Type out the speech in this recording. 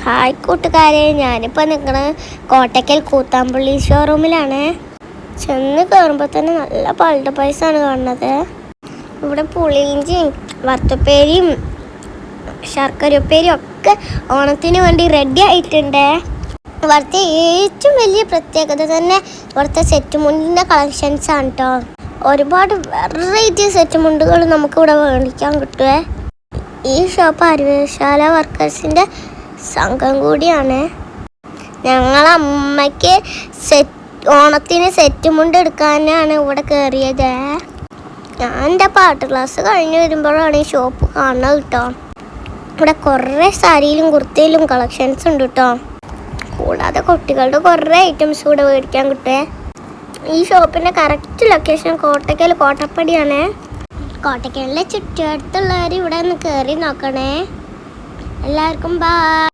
Hi കൂട്ടുകാരെ, ഞാനിപ്പോൾ നിൽക്കുന്നത് കോട്ടയ്ക്കൽ കൂത്താമ്പള്ളി ഷോറൂമിലാണ്. ചെന്ന് കയറുമ്പോൾ തന്നെ നല്ല പളുടെ പൈസയാണ് കാണുന്നത്. ഇവിടെ പുളിയിഞ്ചിയും വറുത്തപ്പേരിയും ശർക്കരപ്പേരിയും ഒക്കെ ഓണത്തിന് വേണ്ടി റെഡി ആയിട്ടുണ്ട്. ഇവിടുത്തെ ഏറ്റവും വലിയ പ്രത്യേകത തന്നെ ഇവിടുത്തെ സെറ്റ് മുണ്ടിൻ്റെ കളക്ഷൻസ് ആണ് കേട്ടോ. ഒരുപാട് വെറൈറ്റി സെറ്റ് മുണ്ടുകൾ നമുക്കിവിടെ മേടിക്കാൻ കിട്ടുമേ. ഈ ഷോപ്പ് അരുവേശാല വർക്കേഴ്സിൻ്റെ സംഘം കൂടിയാണ്. ഞങ്ങളമ്മയ്ക്ക് ഓണത്തിന് സെറ്റ് മുണ്ട് എടുക്കാനാണ് ഇവിടെ കയറിയത്. ഞാൻ എൻ്റെ പാട്ട് ക്ലാസ് കഴിഞ്ഞ് വരുമ്പോഴാണ് ഈ ഷോപ്പ് കാണുന്നത് കേട്ടോ. ഇവിടെ കുറേ സാരിയിലും കുർത്തയിലും കളക്ഷൻസ് ഉണ്ട് കേട്ടോ. കൂടാതെ കുട്ടികളുടെ കുറേ ഐറ്റംസ് ഇവിടെ മേടിക്കാൻ കിട്ടുമേ. ഈ ഷോപ്പിൻ്റെ കറക്റ്റ് ലൊക്കേഷൻ കോട്ടയ്ക്കൽ കോട്ടപ്പടിയാണ്. കോട്ടയ്ക്കലിലെ ചുറ്റുവട്ടത്തുള്ളവർ ഇവിടെ ഒന്ന് കയറി നോക്കണേ. എല്ലാവർക്കും ബൈ.